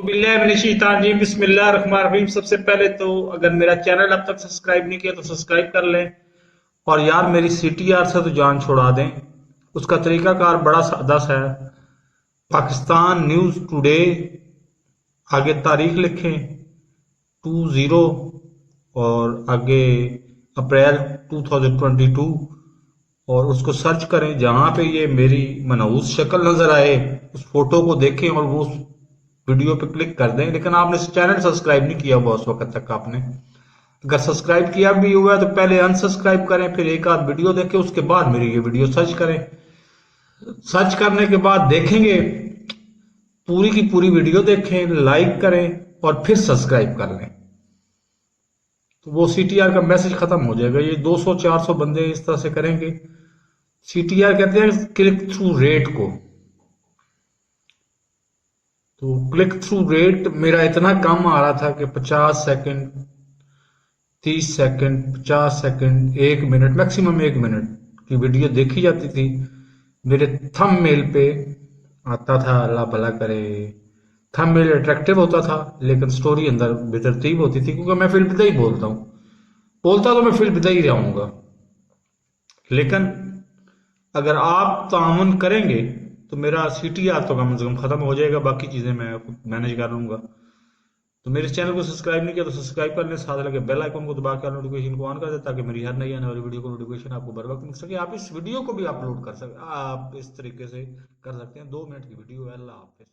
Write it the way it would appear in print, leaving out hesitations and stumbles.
बिल्लाहिमिनश्शैतानिर्रजीम बिस्मिल्लाहिर्रहमानिर्रहीम। सबसे पहले तो अगर मेरा चैनल अब तक सब्सक्राइब नहीं किया तो सब्सक्राइब कर लें। और यार मेरी सीटीआर से तो जान छुड़ा दें। उसका तरीकाकार बड़ा सादा सा है। पाकिस्तान न्यूज टुडे, आगे तारीख लिखें 20 और आगे अप्रैल 2022 और उसको सर्च करें। जहां पे ये मेरी मनहूस शक्ल नजर आए उस फोटो को देखें और वो उस वीडियो पे क्लिक कर दें। लेकिन आपने चैनल सब्सक्राइब नहीं किया हुआ उस वक्त तक। आपने अगर सब्सक्राइब किया भी हुआ है तो पहले अनसब्सक्राइब करें, फिर एक आध वीडियो देखें, उसके बाद मेरी ये वीडियो सर्च करें। सर्च करने के बाद देखेंगे, पूरी की पूरी वीडियो देखें, लाइक करें और फिर सब्सक्राइब कर लें। तो वो सीटीआर का मैसेज खत्म हो जाएगा। ये 200-400 बंदे इस तरह से करेंगे। सीटीआर कहते हैं क्लिक थ्रू रेट को। तो क्लिक थ्रू रेट मेरा इतना कम आ रहा था कि 50 second, 30 second, 50 second, 1 minute, maximum 1 minute की वीडियो देखी जाती थी। मेरे थंबनेल पे आता था, अल्लाह भला करे, थंबनेल अट्रैक्टिव होता था लेकिन स्टोरी अंदर बेतरतीब होती थी। क्योंकि मैं फिल्म ही बोलता हूँ, बोलता तो मैं फिल्म ही रहूंगा। लेकिन अगर आप ताउन करेंगे तो मेरा सीटीआर तो कम से कम खत्म हो जाएगा। बाकी चीजें मैं मैनेज कर लूंगा। तो मेरे चैनल को सब्सक्राइब नहीं किया तो सब्सक्राइब कर लें, साथ लगे बेल आइकन को दबा कर नोटिफिकेशन को ऑन कर दें ताकि मेरी हर नई आने वाली वीडियो को नोटिफिकेशन आपको बर वक्त मिल सके। आप इस वीडियो को भी अपलोड कर सकते, आप इस तरीके से कर सकते हैं। 2 मिनट की वीडियो है। अल्लाह हाफिज।